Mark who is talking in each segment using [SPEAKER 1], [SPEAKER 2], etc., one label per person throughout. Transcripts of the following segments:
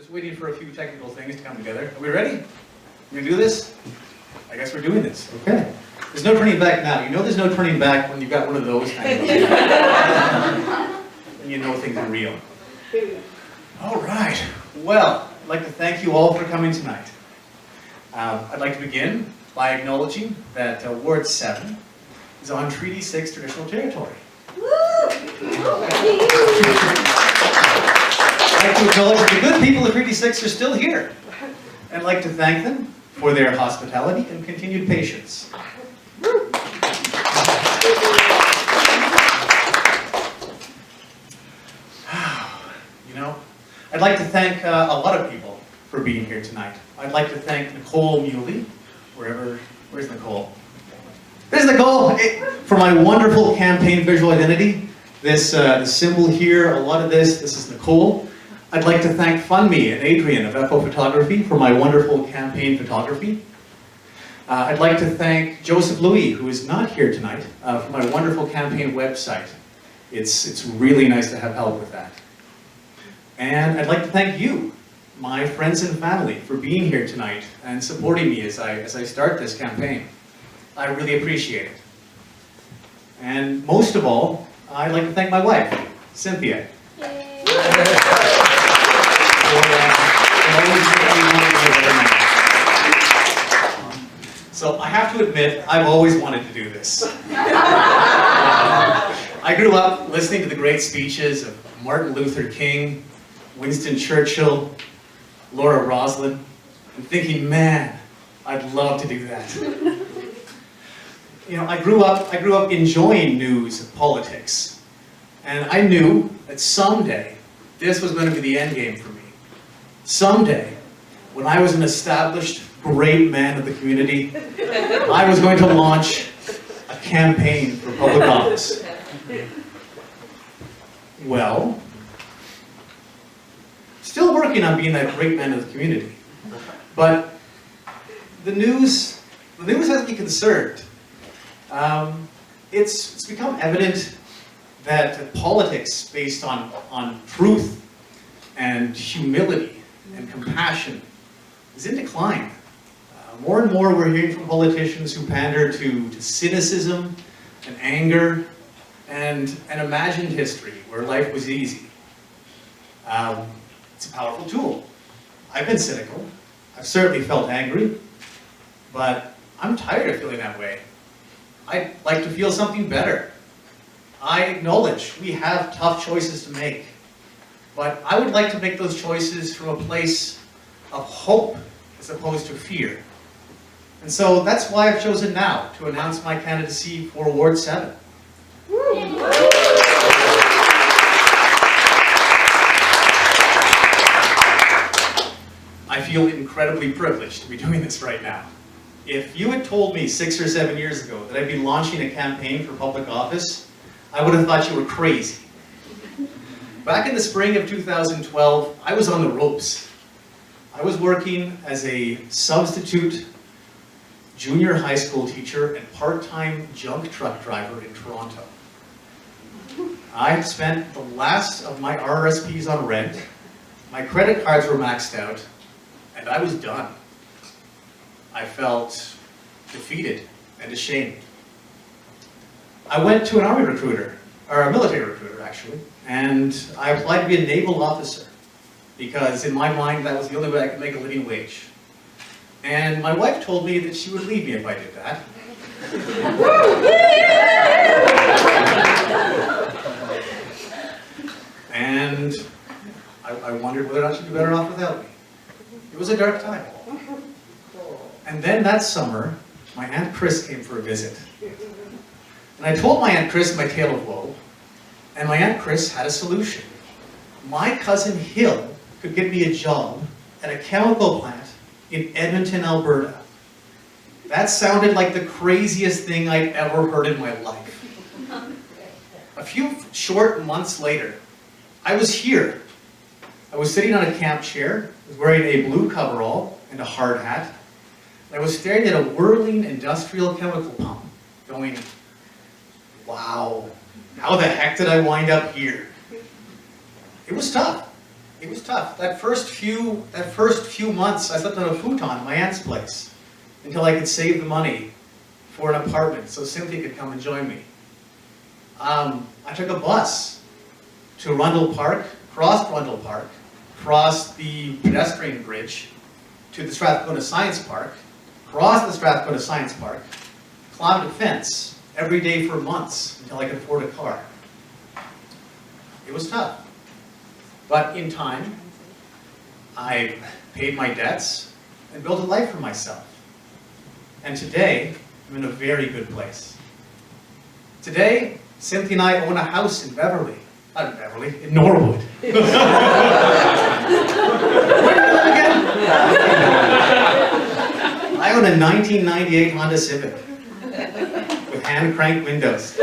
[SPEAKER 1] Just waiting for a few technical things to come together. Are we ready? We gonna do this? I guess we're doing this. Okay. There's no turning back now. You know there's no turning back when you've got one of those kind of and you know things are real. All right. Well, I'd like to thank you all for coming tonight. I'd like to begin by acknowledging that Ward 7 is on Treaty 6 traditional territory. I'd like to acknowledge that the good people of Treaty 6 are still here. And I'd like to thank them for their hospitality and continued patience. You know, I'd like to thank a lot of people for being here tonight. I'd like to thank Nicole Muley, where's Nicole? There's Nicole! For my wonderful campaign visual identity. This symbol here, a lot of this is Nicole. I'd like to thank FundMe and Adrian of FO Photography for my wonderful campaign photography. I'd like to thank Joseph Louis, who is not here tonight, for my wonderful campaign website. It's really nice to have help with that. And I'd like to thank you, my friends and family, for being here tonight and supporting me as I start this campaign. I really appreciate it. And most of all, I'd like to thank my wife, Cynthia. So I have to admit, I've always wanted to do this. I grew up listening to the great speeches of Martin Luther King, Winston Churchill, Laura Roslin, and thinking, man, I'd love to do that. You know, I grew up enjoying news and politics, and I knew that someday this was going to be the end game for me. Someday, when I was an established, great man of the community, I was going to launch a campaign for public office. Well, still working on being that great man of the community, but the news has me concerned. It's become evident that politics based on truth and humility and compassion is in decline. More and more we're hearing from politicians who pander to cynicism and anger and an imagined history where life was easy. It's a powerful tool. I've been cynical. I've certainly felt angry, but I'm tired of feeling that way. I'd like to feel something better. I acknowledge we have tough choices to make, but I would like to make those choices from a place of hope as opposed to fear. And so that's why I've chosen now to announce my candidacy for Ward 7. I feel incredibly privileged to be doing this right now. If you had told me 6 or 7 years ago that I'd be launching a campaign for public office, I would have thought you were crazy. Back in the spring of 2012, I was on the ropes. I was working as a substitute junior high school teacher and part-time junk truck driver in Toronto. I spent the last of my RRSPs on rent, my credit cards were maxed out, and I was done. I felt defeated and ashamed. I went to an army recruiter, or a military recruiter actually, and I applied to be a naval officer because in my mind that was the only way I could make a living wage. And my wife told me that she would leave me if I did that. And I wondered whether or not she'd be better off without me. It was a dark time. And then that summer, my Aunt Chris came for a visit. And I told my Aunt Chris my tale of woe, and my Aunt Chris had a solution. My cousin Hill could get me a job at a chemical plant in Edmonton, Alberta. That sounded like the craziest thing I'd ever heard in my life. A few short months later, I was here. I was sitting on a camp chair, I was wearing a blue coverall and a hard hat. I was staring at a whirling industrial chemical pump, going, wow, how the heck did I wind up here? It was tough. It was tough. That first few months, I slept on a futon at my aunt's place until I could save the money for an apartment so Cynthia could come and join me. I took a bus to Rundle Park, crossed Rundle Park, crossed the pedestrian bridge to the Strathcona Science Park, crossed the Strathcona Science Park, climbed a fence every day for months until I could afford a car. It was tough. But in time, I paid my debts and built a life for myself. And today, I'm in a very good place. Today, Cynthia and I own a house in Beverly. Not in Beverly, in Norwood. Where do you live again? I own a 1998 Honda Civic with hand-crank windows.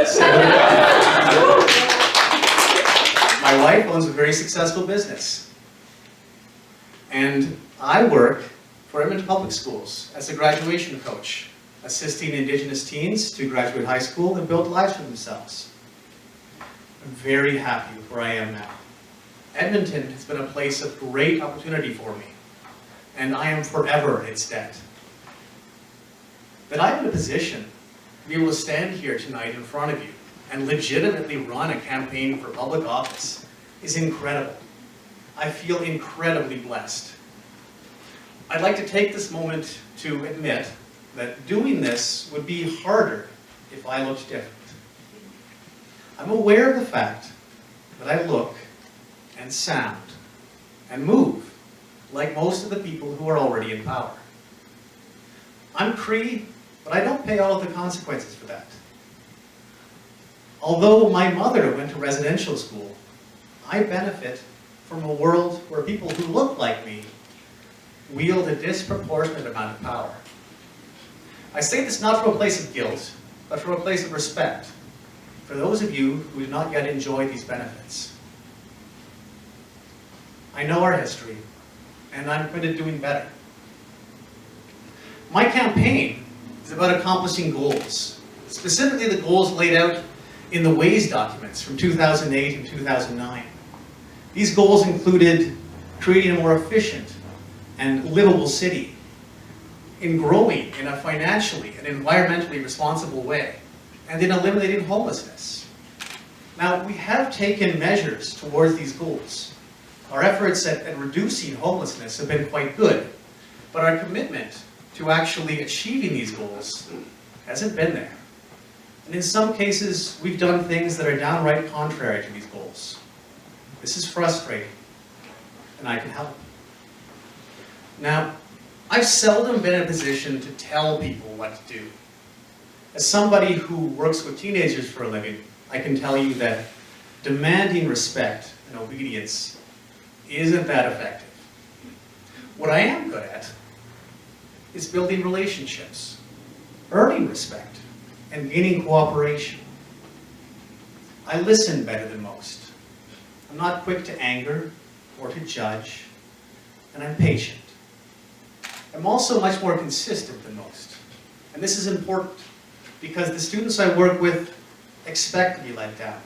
[SPEAKER 1] My wife owns a very successful business. And I work for Edmonton Public Schools as a graduation coach, assisting Indigenous teens to graduate high school and build lives for themselves. I'm very happy with where I am now. Edmonton has been a place of great opportunity for me, and I am forever its debt. That I'm in a position to be able to stand here tonight in front of you and legitimately run a campaign for public office is incredible. I feel incredibly blessed. I'd like to take this moment to admit that doing this would be harder if I looked different. I'm aware of the fact that I look and sound and move like most of the people who are already in power. I'm Cree, but I don't pay all of the consequences for that. Although my mother went to residential school, I benefit from a world where people who look like me wield a disproportionate amount of power. I say this not from a place of guilt, but from a place of respect for those of you who do not yet enjoy these benefits. I know our history, and I'm committed to doing better. My campaign is about accomplishing goals, specifically the goals laid out in the Ways documents from 2008 and 2009. These goals included creating a more efficient and livable city, in growing in a financially and environmentally responsible way, and in eliminating homelessness. Now, we have taken measures towards these goals. Our efforts at reducing homelessness have been quite good, but our commitment to actually achieving these goals hasn't been there. And in some cases, we've done things that are downright contrary to these goals. This is frustrating, and I can help. Now, I've seldom been in a position to tell people what to do. As somebody who works with teenagers for a living, I can tell you that demanding respect and obedience isn't that effective. What I am good at is building relationships, earning respect, and gaining cooperation. I listen better than most. I'm not quick to anger or to judge, and I'm patient. I'm also much more consistent than most. And this is important because the students I work with expect to be let down.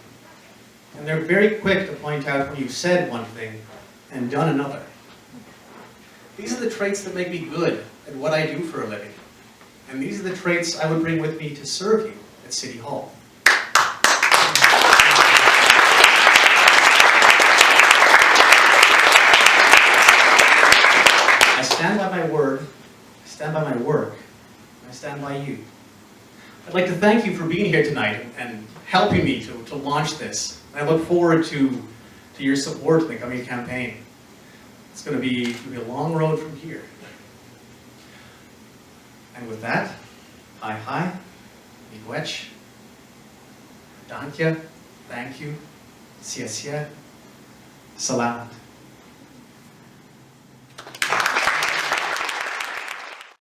[SPEAKER 1] And they're very quick to point out when you've said one thing and done another. These are the traits that make me good at what I do for a living. And these are the traits I would bring with me to serve you at City Hall. I stand by my word, I stand by my work, and I stand by you. I'd like to thank you for being here tonight and helping me to launch this. I look forward to your support in the coming campaign. It's going to be a long road from here. And with that, hi, miigwech, danke, thank you, sia, salamat.